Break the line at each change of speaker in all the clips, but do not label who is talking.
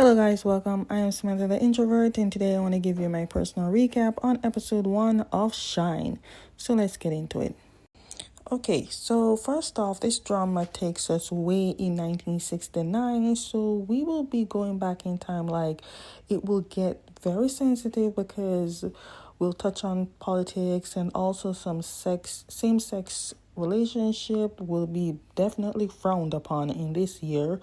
Hello guys, welcome. I am Samantha the Introvert, and today I want to give you my personal recap on episode 1 of Shine. So let's get into it. Okay, so first off, this drama takes us way in 1969, so we will be going back in time. It will get very sensitive because we'll touch on politics and also some same-sex relationship will be definitely frowned upon in this year,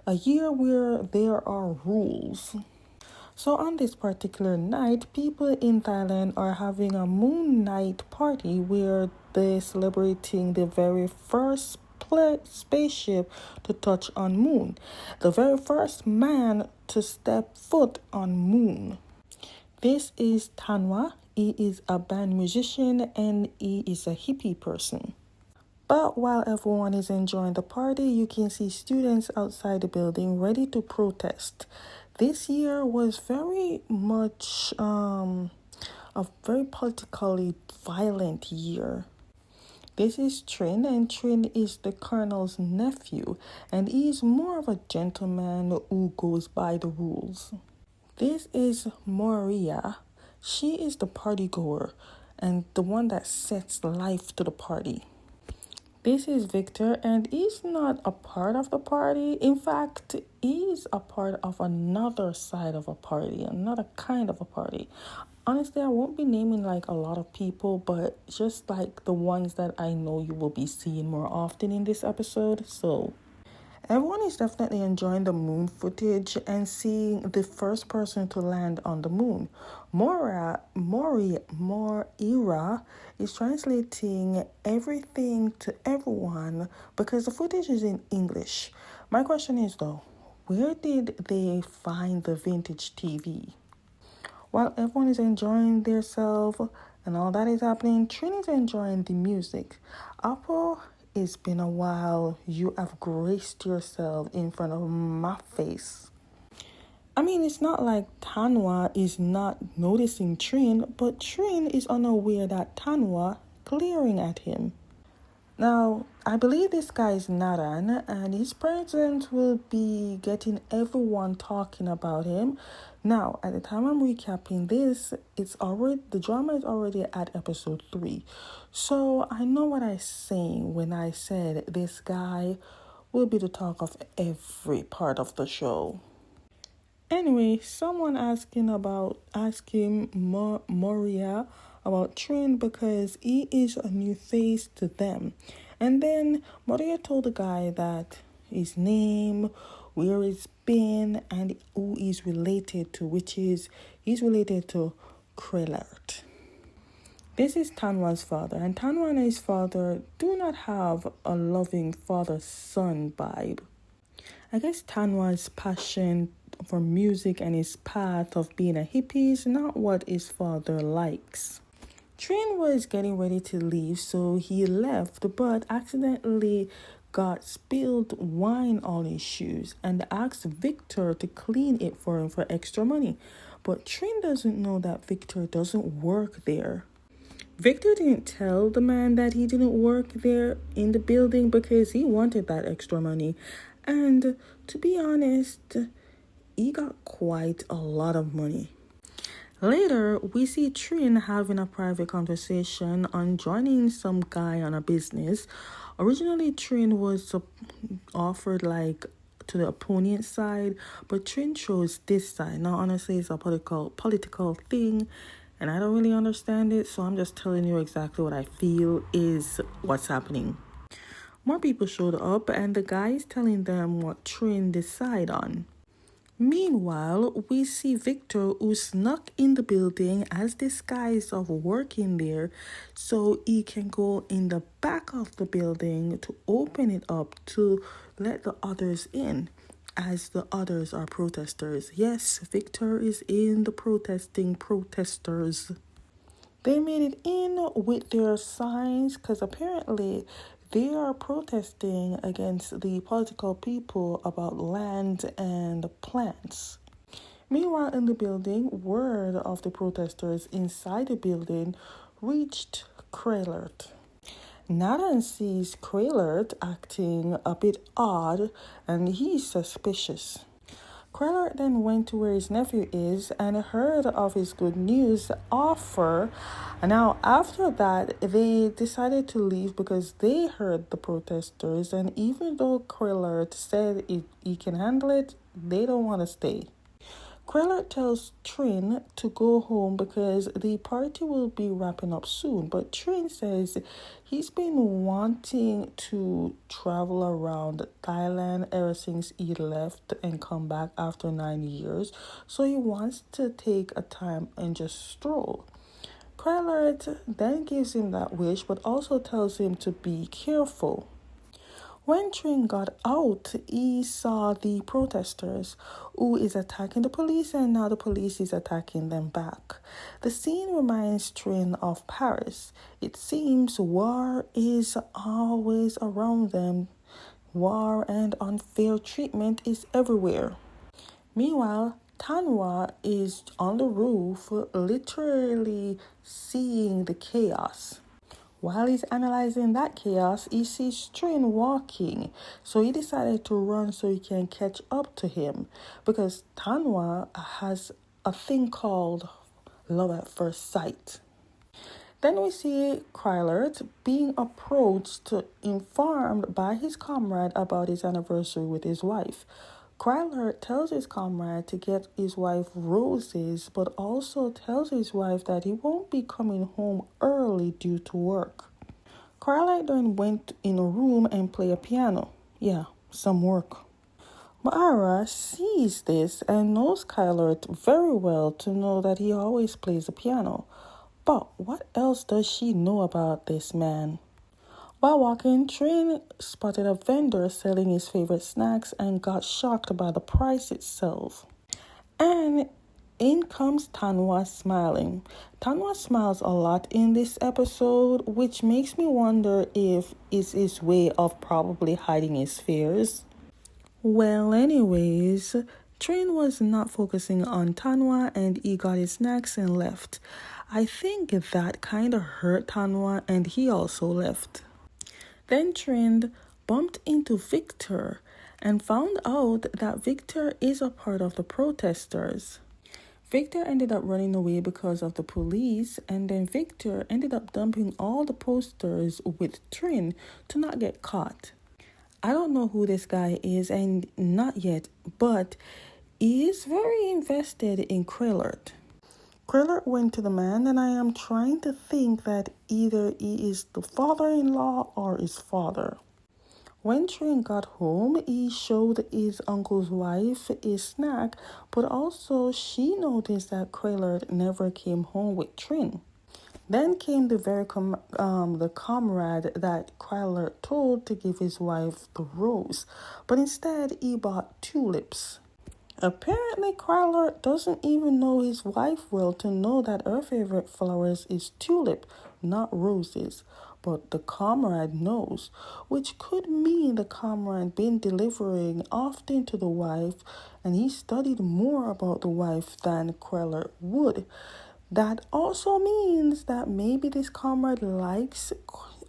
a year where there are rules. So on this particular night, people in Thailand are having a moon night party where they're celebrating the very first spaceship to touch on moon, the very first man to step foot on moon. This is Tanwa. He is a band musician and he is a hippie person. But while everyone is enjoying the party, you can see students outside the building ready to protest. This year was very much a very politically violent year. This is Trin, and Trin is the colonel's nephew, and he is more of a gentleman who goes by the rules. This is Moria. She is the party goer and the one that sets life to the party. This is Victor, and he's not a part of the party. In fact, he's a part of another side of a party, another kind of a party. Honestly, I won't be naming a lot of people, but just the ones that I know you will be seeing more often in this episode. So everyone is definitely enjoying the moon footage and seeing the first person to land on the moon. Moira is translating everything to everyone because the footage is in English. My question is though, where did they find the vintage TV? While everyone is enjoying themselves and all that is happening, Trin is enjoying the music. Apple, it's been a while. You have graced yourself in front of my face. I mean, it's not like Tanwa is not noticing Trin, but Trin is unaware that Tanwa glaring at him. Now, I believe this guy is Naran, and his presence will be getting everyone talking about him. Now, at the time I'm recapping this, the drama is already at episode 3. So I know what I'm saying when I said this guy will be the talk of every part of the show. Anyway, someone asking Moria about Trin because he is a new face to them. And then Moria told the guy that his name, where he's been, and who he's related to, which is he's related to Krellert. This is Tanwa's father, and Tanwa and his father do not have a loving father-son vibe. I guess Tanwa's passion for music and his path of being a hippie is not what his father likes. Trin was getting ready to leave, so he left, but accidentally got spilled wine on his shoes and asked Victor to clean it for him for extra money. But Trin doesn't know that Victor doesn't work there. Victor didn't tell the man that he didn't work there in the building because he wanted that extra money. And to be honest, he got quite a lot of money. Later, we see Trin having a private conversation on joining some guy on a business. Originally, Trin was offered to the opponent side, but Trin chose this side. Now, honestly, it's a political thing, and I don't really understand it, so I'm just telling you exactly what I feel is what's happening. More people showed up, and the guy is telling them what Trin decide on. Meanwhile, we see Victor, who snuck in the building as disguise of working there so he can go in the back of the building to open it up to let the others in, as the others are protesters. Yes, Victor is in the protesters. They made it in with their signs because apparently they are protesting against the political people about land and plants. Meanwhile, in the building, word of the protesters inside the building reached Krellert. Nathan sees Krellert acting a bit odd and he's suspicious. Kriller then went to where his nephew is and heard of his good news offer. And now, after that, they decided to leave because they heard the protesters. And even though Kriller said he can handle it, they don't want to stay. Kriller tells Trin to go home because the party will be wrapping up soon, but Trin says he's been wanting to travel around Thailand ever since he left and come back after 9 years, so he wants to take a time and just stroll. Kriller then gives him that wish, but also tells him to be careful. When Trin got out, he saw the protesters who is attacking the police, and now the police is attacking them back. The scene reminds Trin of Paris. It seems war is always around them. War and unfair treatment is everywhere. Meanwhile, Tanwa is on the roof, literally seeing the chaos. While he's analyzing that chaos, he sees Trin walking, so he decided to run so he can catch up to him because Tanwa has a thing called love at first sight. Then we see Krylert being approached, informed by his comrade about his anniversary with his wife. Krylert tells his comrade to get his wife roses, but also tells his wife that he won't be coming home early due to work. Krylert then went in a room and played a piano. Yeah, some work. Ma'ara sees this and knows Krylert very well to know that he always plays the piano. But what else does she know about this man? While walking, Trin spotted a vendor selling his favorite snacks and got shocked by the price itself. And in comes Tanwa smiling. Tanwa smiles a lot in this episode, which makes me wonder if it's his way of probably hiding his fears. Well, anyways, Trin was not focusing on Tanwa and he got his snacks and left. I think that kind of hurt Tanwa and he also left. Then Trin bumped into Victor and found out that Victor is a part of the protesters. Victor ended up running away because of the police, and then Victor ended up dumping all the posters with Trin to not get caught. I don't know who this guy is, and not yet, but he is very invested in Krillert. Krillert went to the man, and I am trying to think that either he is the father-in-law or his father. When Trin got home, he showed his uncle's wife a snack, but also she noticed that Krillert never came home with Trin. Then came the comrade that Krillert told to give his wife the rose, but instead he bought tulips. Apparently, Krillert doesn't even know his wife well to know that her favorite flowers is tulip, not roses. But the comrade knows, which could mean the comrade been delivering often to the wife, and he studied more about the wife than Krillert would. That also means that maybe this comrade likes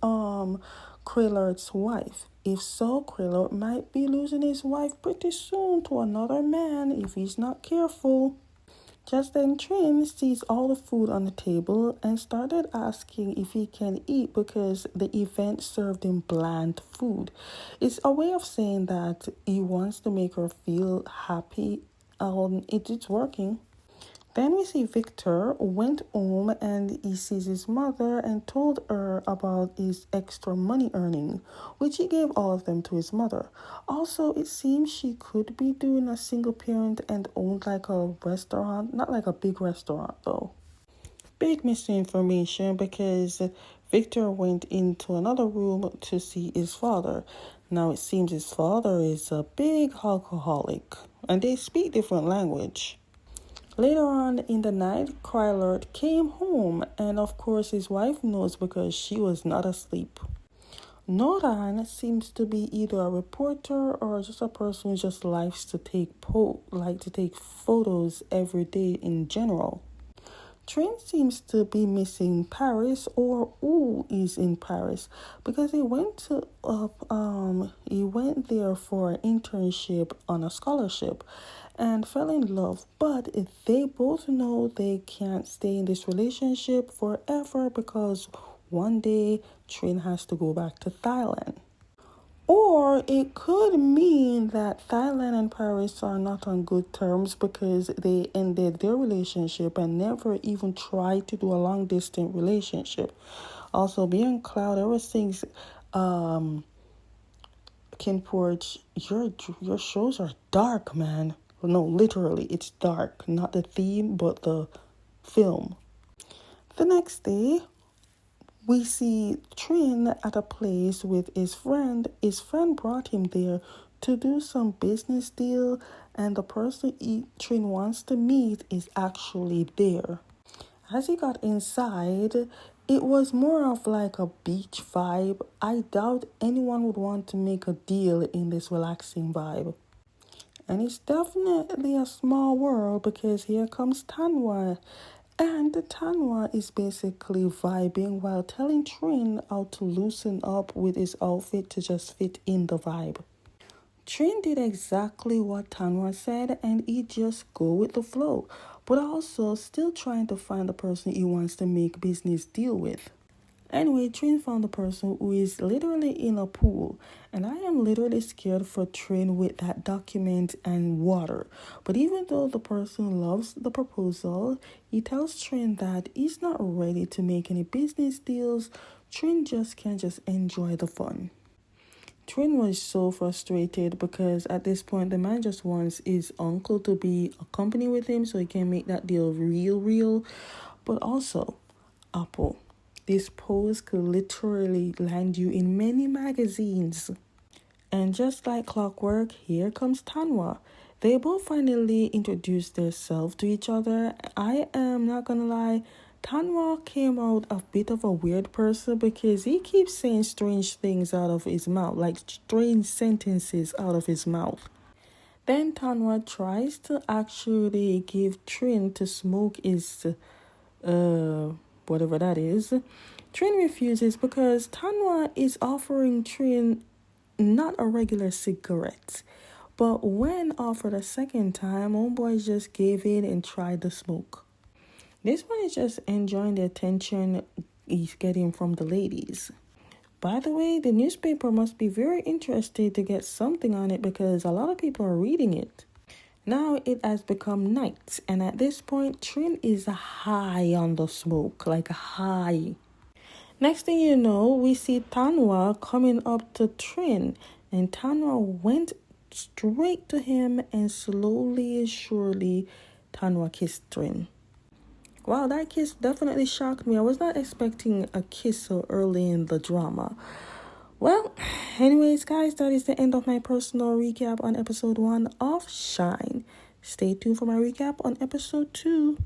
Krillert's wife. If so, Krillert might be losing his wife pretty soon to another man if he's not careful. Just then, Trin sees all the food on the table and started asking if he can eat because the event served him bland food. It's a way of saying that he wants to make her feel happy. It's working. Then we see Victor went home and he sees his mother and told her about his extra money earning, which he gave all of them to his mother. Also, it seems she could be doing a single parent and owned like a restaurant, not like a big restaurant though. Big misinformation because Victor went into another room to see his father. Now it seems his father is a big alcoholic and they speak different language. Later on in the night, Krillert came home, and of course his wife knows because she was not asleep. Noran seems to be either a reporter or just a person who just likes to take photos every day in general. Trin seems to be missing Paris, or who is in Paris, because he went there for an internship on a scholarship, and fell in love. But they both know they can't stay in this relationship forever because one day Trin has to go back to Thailand. Or it could mean that Thailand and Paris are not on good terms because they ended their relationship and never even tried to do a long distance relationship. Also, Beyond Cloud ever since Ken Porch, your shows are dark, man. No, literally, it's dark. Not the theme, but the film. The next day, we see Trin at a place with his friend. His friend brought him there to do some business deal, and the person Trin wants to meet is actually there. As he got inside, it was more of like a beach vibe. I doubt anyone would want to make a deal in this relaxing vibe. And it's definitely a small world because here comes Tanwa. And Tanwa is basically vibing while telling Trin how to loosen up with his outfit to just fit in the vibe. Trin did exactly what Tanwa said and he just go with the flow, but also still trying to find the person he wants to make business deal with. Anyway, Trin found the person who is literally in a pool, and I am literally scared for Trin with that document and water. But even though the person loves the proposal, he tells Trin that he's not ready to make any business deals. Trin just can't just enjoy the fun. Trin was so frustrated because at this point the man just wants his uncle to be a company with him so he can make that deal real. But also, Apple, this pose could literally land you in many magazines. And just like clockwork, here comes Tanwa. They both finally introduced themselves to each other. I am not gonna lie, Tanwa came out a bit of a weird person because he keeps saying strange things out of his mouth, like strange sentences out of his mouth. Then Tanwa tries to actually give Trin to smoke his, whatever that is. Trin refuses because Tanwa is offering Trin not a regular cigarette. But when offered a second time, homeboy just gave in and tried the smoke. This one is just enjoying the attention he's getting from the ladies. By the way, the newspaper must be very interested to get something on it because a lot of people are reading it. Now it has become night, and at this point, Trin is high on the smoke, like high. Next thing you know, we see Tanwa coming up to Trin, and Tanwa went straight to him, and slowly and surely, Tanwa kissed Trin. Wow, that kiss definitely shocked me. I was not expecting a kiss so early in the drama. Well, anyways, guys, that is the end of my personal recap on episode 1 of Shine. Stay tuned for my recap on episode 2.